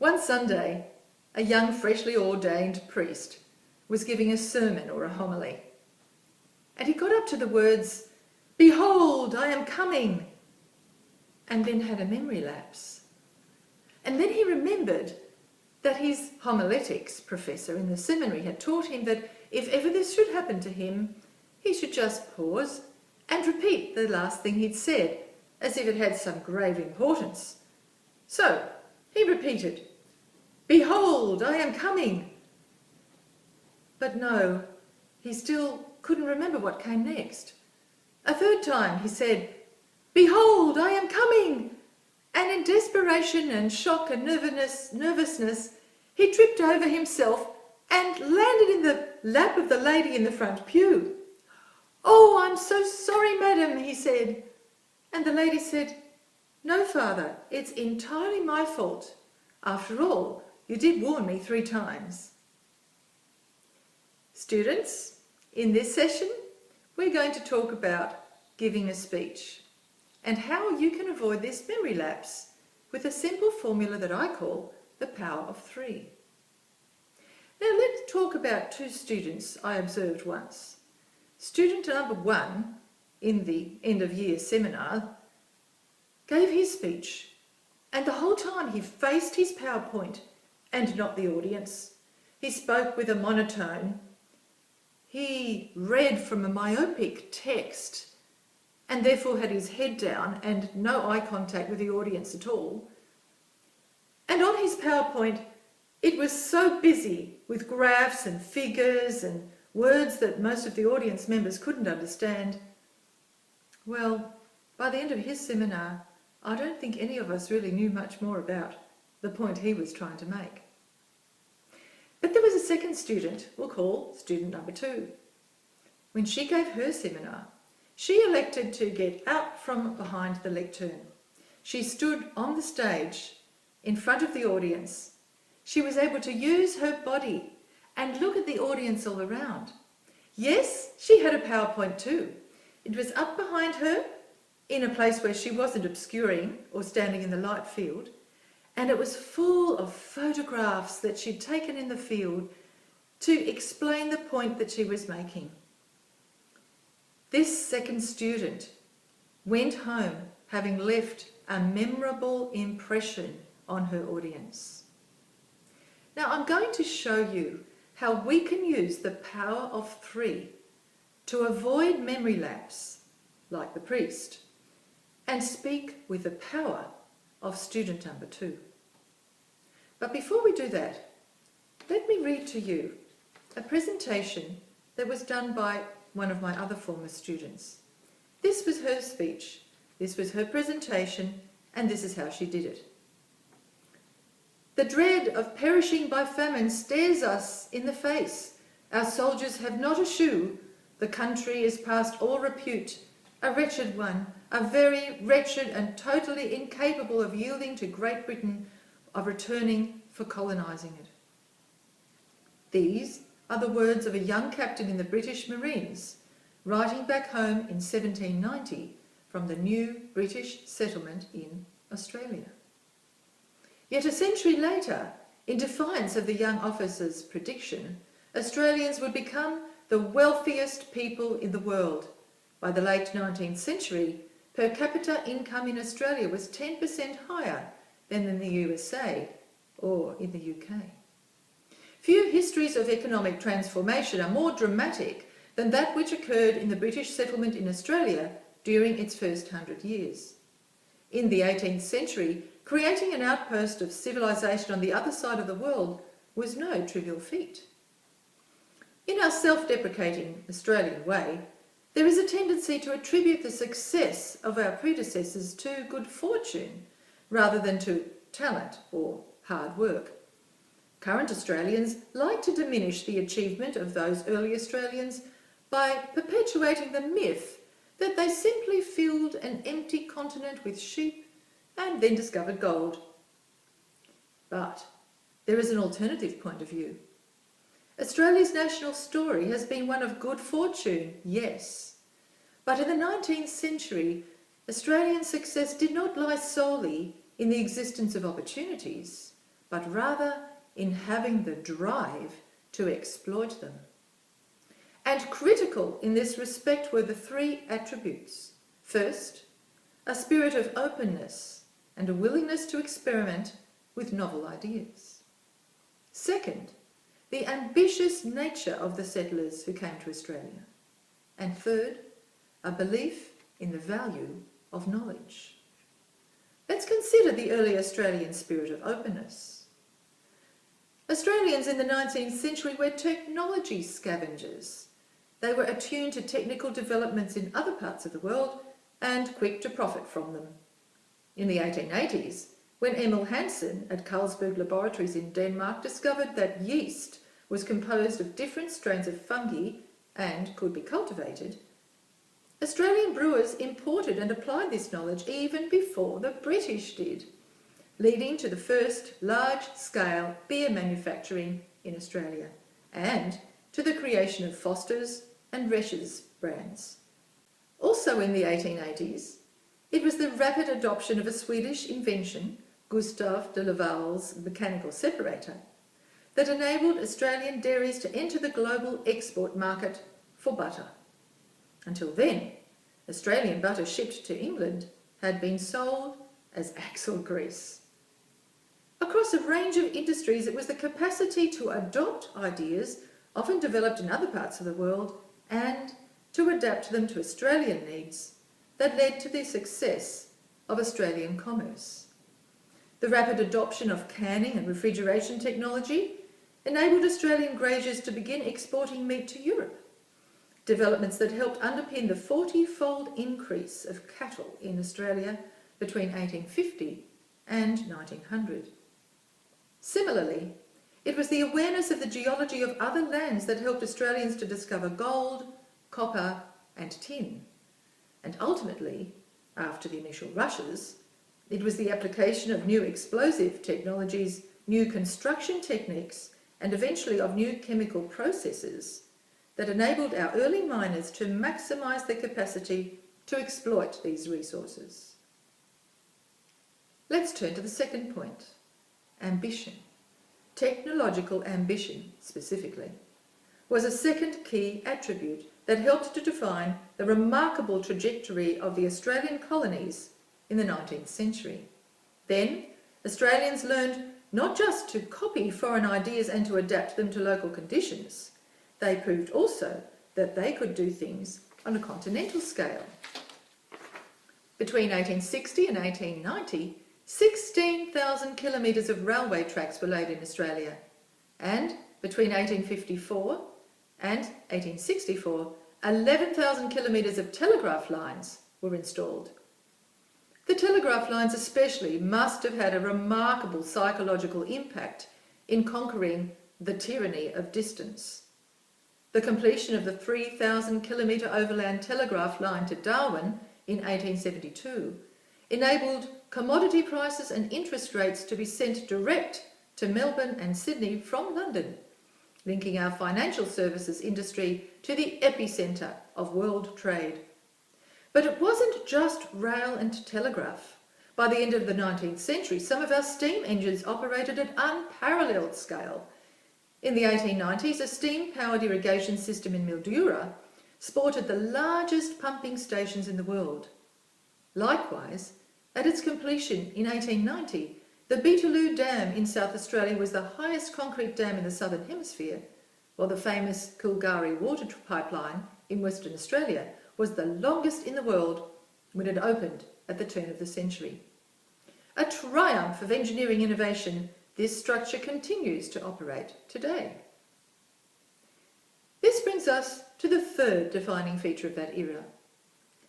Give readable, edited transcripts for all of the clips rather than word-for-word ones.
One Sunday, a young freshly ordained priest was giving a sermon or a homily, and he got up to the words, "Behold, I am coming," and then had a memory lapse. And then he remembered that his homiletics professor in the seminary had taught him that if ever this should happen to him, he should just pause and repeat the last thing he'd said, as if it had some grave importance. So he repeated, "Behold, I am coming." But no, he still couldn't remember what came next. A third time he said, "Behold, I am coming." And in desperation and shock and nervousness, he tripped over himself and landed in the lap of the lady in the front pew. "Oh, I'm so sorry, madam," he said. And the lady said, "No, Father, it's entirely my fault. After all, you did warn me 3 times. Students, in this session, we're going to talk about giving a speech and how you can avoid this memory lapse with a simple formula that I call the power of 3. Now let's talk about 2 students I observed once. Student number 1 in the end of year seminar gave his speech, and the whole time he faced his PowerPoint and not the audience. He spoke with a monotone. He read from a myopic text and therefore had his head down and no eye contact with the audience at all. And on his PowerPoint, it was so busy with graphs and figures and words that most of the audience members couldn't understand. Well, by the end of his seminar, I don't think any of us really knew much more about the point he was trying to make. But there was a second student, we'll call student number 2. When she gave her seminar, she elected to get out from behind the lectern. She stood on the stage in front of the audience. She was able to use her body and look at the audience all around. Yes, she had a PowerPoint too. It was up behind her in a place where she wasn't obscuring or standing in the light field, and it was full of photographs that she'd taken in the field to explain the point that she was making. This second student went home having left a memorable impression on her audience. Now I'm going to show you how we can use the power of 3 to avoid memory lapse, like the priest, and speak with the power of student number 2. But before we do that, let me read to you a presentation that was done by one of my other former students. This was her speech, this was her presentation, and this is how she did it. "The dread of perishing by famine stares us in the face. Our soldiers have not a shoe. The country is past all repute. A wretched one, a very wretched and totally incapable of yielding to Great Britain, of returning for colonising it." These are the words of a young captain in the British Marines, writing back home in 1790 from the new British settlement in Australia. Yet a century later, in defiance of the young officer's prediction, Australians would become the wealthiest people in the world. By the late 19th century, per capita income in Australia was 10% higher than in the USA or in the UK. Few histories of economic transformation are more dramatic than that which occurred in the British settlement in Australia during its first 100 years. In the 18th century, creating an outpost of civilization on the other side of the world was no trivial feat. In our self-deprecating Australian way, there is a tendency to attribute the success of our predecessors to good fortune rather than to talent or hard work. Current Australians like to diminish the achievement of those early Australians by perpetuating the myth that they simply filled an empty continent with sheep and then discovered gold. But there is an alternative point of view. Australia's national story has been one of good fortune, yes, but in the 19th century, Australian success did not lie solely in the existence of opportunities, but rather in having the drive to exploit them. And critical in this respect were the three attributes. First, a spirit of openness and a willingness to experiment with novel ideas. Second, the ambitious nature of the settlers who came to Australia. And third, a belief in the value of knowledge. Let's consider the early Australian spirit of openness. Australians in the 19th century were technology scavengers. They were attuned to technical developments in other parts of the world and quick to profit from them. In the 1880s, when Emil Hansen at Carlsberg Laboratories in Denmark discovered that yeast was composed of different strains of fungi and could be cultivated, Australian brewers imported and applied this knowledge even before the British did, leading to the first large-scale beer manufacturing in Australia and to the creation of Foster's and Resch's brands. Also in the 1880s, it was the rapid adoption of a Swedish invention, Gustav de Laval's mechanical separator, that enabled Australian dairies to enter the global export market for butter. Until then, Australian butter shipped to England had been sold as axle grease. Across a range of industries, it was the capacity to adopt ideas often developed in other parts of the world and to adapt them to Australian needs that led to the success of Australian commerce. The rapid adoption of canning and refrigeration technology enabled Australian graziers to begin exporting meat to Europe, developments that helped underpin the 40-fold increase of cattle in Australia between 1850 and 1900. Similarly, it was the awareness of the geology of other lands that helped Australians to discover gold, copper and tin. And ultimately, after the initial rushes, it was the application of new explosive technologies, new construction techniques, and eventually of new chemical processes that enabled our early miners to maximise their capacity to exploit these resources. Let's turn to the second point, ambition. Technological ambition, specifically, was a second key attribute that helped to define the remarkable trajectory of the Australian colonies in the 19th century. Then, Australians learned not just to copy foreign ideas and to adapt them to local conditions, they proved also that they could do things on a continental scale. Between 1860 and 1890, 16,000 kilometres of railway tracks were laid in Australia, and between 1854 and 1864, 11,000 kilometres of telegraph lines were installed. The telegraph lines especially must have had a remarkable psychological impact in conquering the tyranny of distance. The completion of the 3,000 kilometre overland telegraph line to Darwin in 1872 enabled commodity prices and interest rates to be sent direct to Melbourne and Sydney from London, linking our financial services industry to the epicentre of world trade. But it wasn't just rail and telegraph. By the end of the 19th century, some of our steam engines operated at unparalleled scale. In the 1890s, a steam-powered irrigation system in Mildura sported the largest pumping stations in the world. Likewise, at its completion in 1890, the Beetaloo Dam in South Australia was the highest concrete dam in the Southern Hemisphere, while the famous Coolgardie water pipeline in Western Australia was the longest in the world when it opened at the turn of the century. A triumph of engineering innovation, this structure continues to operate today. This brings us to the third defining feature of that era.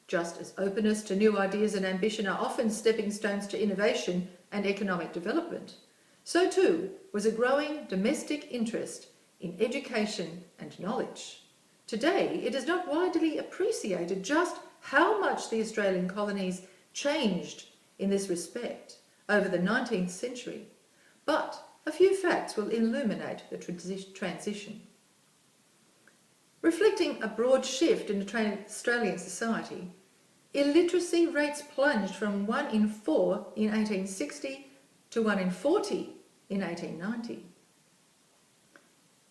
Just as openness to new ideas and ambition are often stepping stones to innovation and economic development, so too was a growing domestic interest in education and knowledge. Today, it is not widely appreciated just how much the Australian colonies changed in this respect over the 19th century, but a few facts will illuminate the transition. Reflecting a broad shift in Australian society, illiteracy rates plunged from 1 in 4 in 1860 to 1 in 40 in 1890.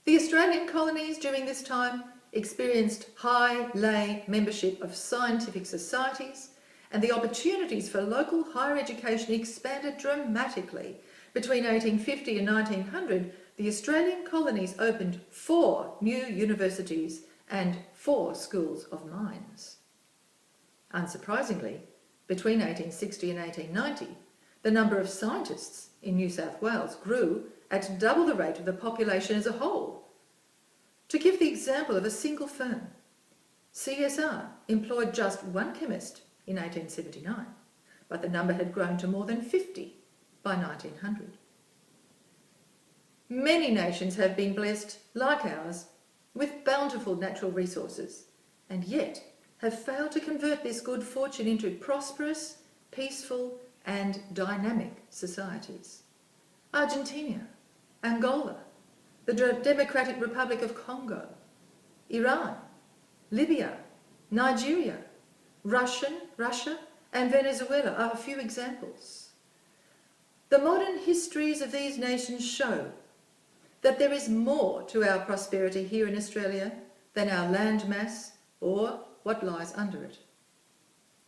The Australian colonies during this time experienced high lay membership of scientific societies, and the opportunities for local higher education expanded dramatically. Between 1850 and 1900, the Australian colonies opened 4 new universities and 4 schools of mines. Unsurprisingly, between 1860 and 1890, the number of scientists in New South Wales grew at double the rate of the population as a whole. To give the example of a single firm, CSR employed just 1 chemist in 1879, but the number had grown to more than 50 by 1900. Many nations have been blessed, like ours, with bountiful natural resources, and yet have failed to convert this good fortune into prosperous, peaceful and dynamic societies. Argentina, Angola, the Democratic Republic of Congo, Iran, Libya, Nigeria, Russia and Venezuela are a few examples. The modern histories of these nations show that there is more to our prosperity here in Australia than our land mass or what lies under it.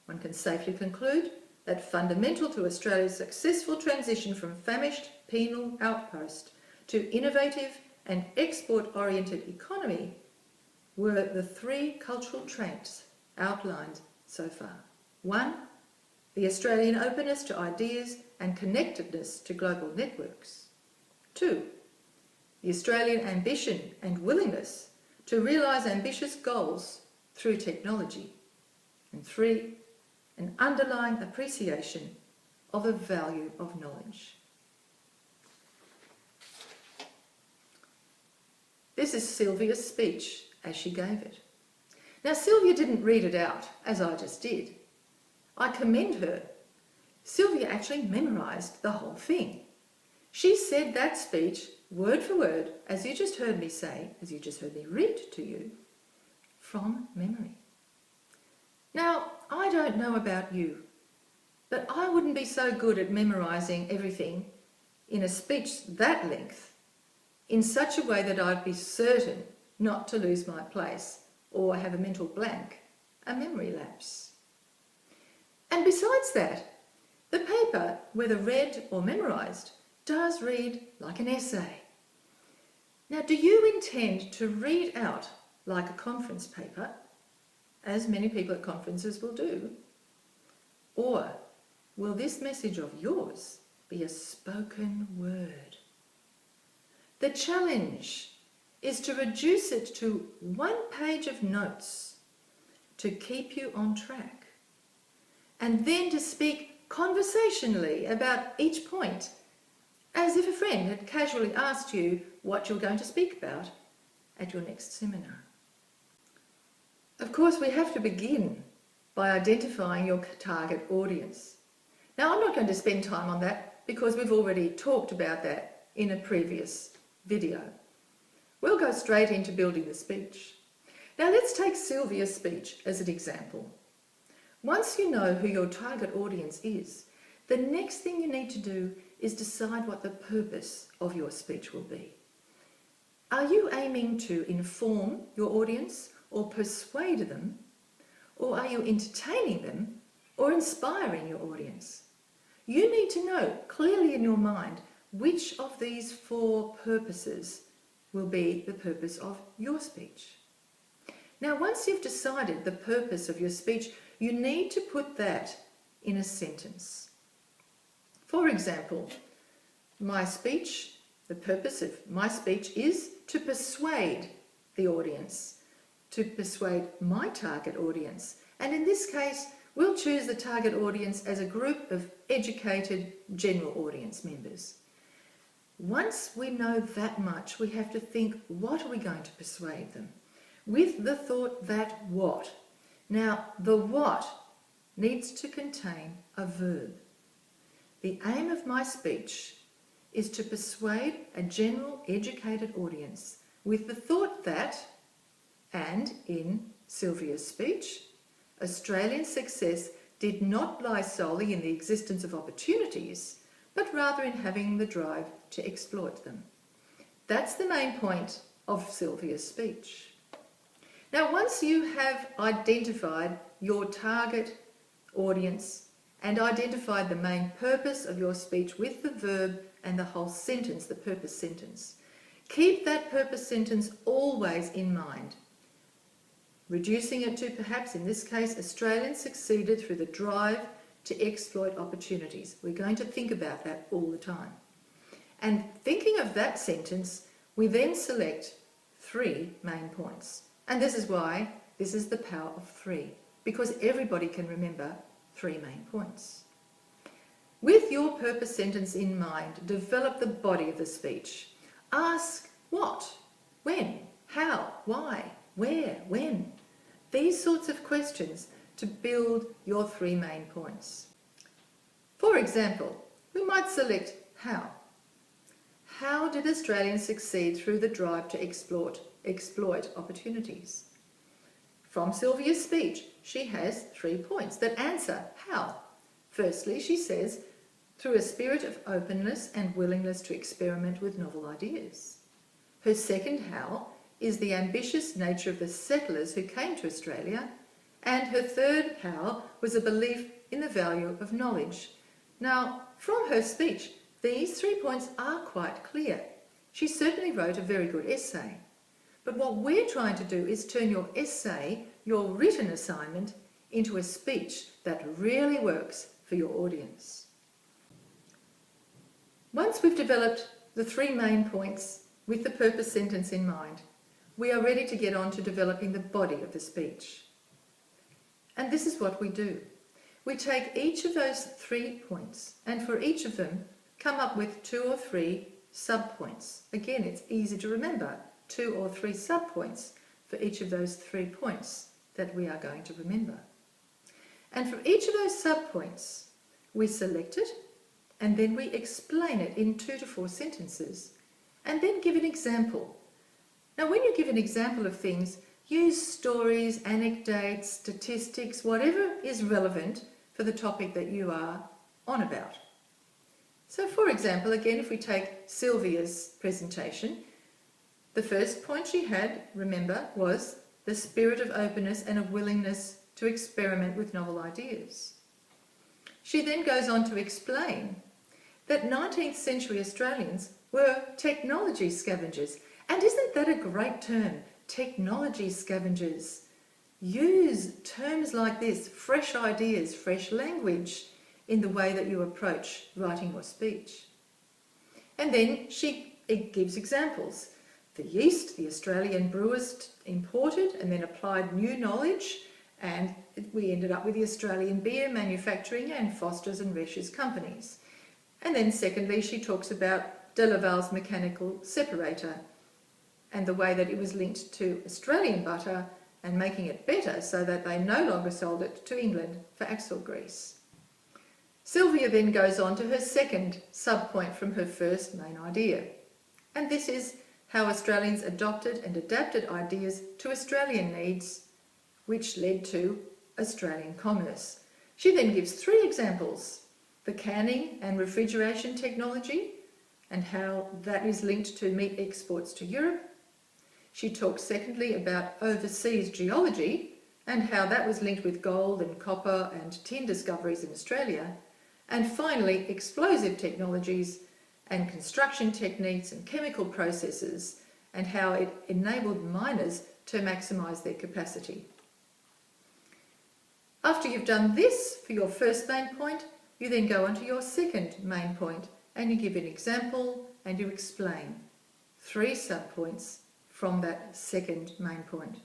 One can safely conclude that fundamental to Australia's successful transition from famished penal outpost to innovative and export-oriented economy were the 3 cultural traits outlined so far. 1, the Australian openness to ideas and connectedness to global networks. 2, the Australian ambition and willingness to realise ambitious goals through technology. And 3, an underlying appreciation of the value of knowledge. This is Sylvia's speech as she gave it. Now, Sylvia didn't read it out, as I just did. I commend her. Sylvia actually memorised the whole thing. She said that speech, word for word, as you just heard me say, as you just heard me read to you, from memory. Now, I don't know about you, but I wouldn't be so good at memorising everything in a speech that length in such a way that I'd be certain not to lose my place or have a mental blank, a memory lapse. And besides that, the paper, whether read or memorised, does read like an essay. Now, do you intend to read out like a conference paper, as many people at conferences will do? Or will this message of yours be a spoken word? The challenge is to reduce it to 1 page of notes to keep you on track, and then to speak conversationally about each point, as if a friend had casually asked you what you're going to speak about at your next seminar. Of course, we have to begin by identifying your target audience. Now, I'm not going to spend time on that because we've already talked about that in a previous video. We'll go straight into building the speech. Now, let's take Sylvia's speech as an example. Once you know who your target audience is, the next thing you need to do is decide what the purpose of your speech will be. Are you aiming to inform your audience or persuade them, or are you entertaining them or inspiring your audience? You need to know clearly in your mind which of these 4 purposes will be the purpose of your speech. Now, once you've decided the purpose of your speech, you need to put that in a sentence. For example, my speech, the purpose of my speech is to persuade the audience, to persuade my target audience. And in this case, we'll choose the target audience as a group of educated general audience members. Once we know that much, we have to think, what are we going to persuade them? With the thought that what? Now, the what needs to contain a verb. The aim of my speech is to persuade a general educated audience with the thought that, and in Sylvia's speech, Australian success did not lie solely in the existence of opportunities, but rather in having the drive to exploit them. That's the main point of Sylvia's speech. Now, once you have identified your target audience and identified the main purpose of your speech with the verb and the whole sentence, the purpose sentence, keep that purpose sentence always in mind, reducing it to perhaps, in this case, Australians succeeded through the drive to exploit opportunities. We're going to think about that all the time. And thinking of that sentence, we then select 3 main points. And this is why this is the power of 3, because everybody can remember 3 main points. With your purpose sentence in mind, develop the body of the speech. Ask what, when, how, why, where, when. These sorts of questions to build your 3 main points. For example, we might select how. How did Australians succeed through the drive to exploit opportunities? From Sylvia's speech, she has 3 points that answer how. Firstly, she says, through a spirit of openness and willingness to experiment with novel ideas. Her second how is the ambitious nature of the settlers who came to Australia, and her third how was a belief in the value of knowledge. Now, from her speech, these 3 points are quite clear. She certainly wrote a very good essay. But what we're trying to do is turn your essay, your written assignment, into a speech that really works for your audience. Once we've developed the 3 main points with the purpose sentence in mind, we are ready to get on to developing the body of the speech. And this is what we do. We take each of those 3 points and for each of them come up with 2 or 3 subpoints. Again, it's easy to remember, 2 or 3 subpoints for each of those 3 points that we are going to remember. And for each of those subpoints, we select it and then we explain it in 2 to 4 sentences and then give an example. Now, when you give an example of things, use stories, anecdotes, statistics, whatever is relevant for the topic that you are on about. So, for example, again, if we take Sylvia's presentation, the first point she had, remember, was the spirit of openness and a willingness to experiment with novel ideas. She then goes on to explain that 19th century Australians were technology scavengers. And isn't that a great term? Technology scavengers. Use terms like this, fresh ideas, fresh language, in the way that you approach writing your speech. And then she gives examples. The yeast, the Australian brewers imported and then applied new knowledge, and we ended up with the Australian beer manufacturing and Foster's and Resch's companies. And then secondly, she talks about de Laval's mechanical separator and the way that it was linked to Australian butter and making it better so that they no longer sold it to England for axle grease. Sylvia then goes on to her second subpoint from her first main idea, and this is how Australians adopted and adapted ideas to Australian needs, which led to Australian commerce. She then gives 3 examples: the canning and refrigeration technology and how that is linked to meat exports to Europe. She talks secondly about overseas geology and how that was linked with gold and copper and tin discoveries in Australia. And finally, explosive technologies and construction techniques and chemical processes and how it enabled miners to maximise their capacity. After you've done this for your first main point, you then go on to your second main point and you give an example and you explain 3 subpoints from that second main point.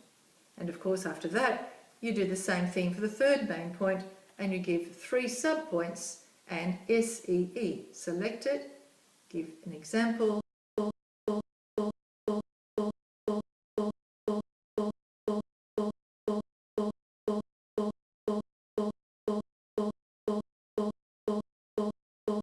And of course, after that, you do the same thing for the third main point and you give 3 subpoints and SEE. Select it, give an example.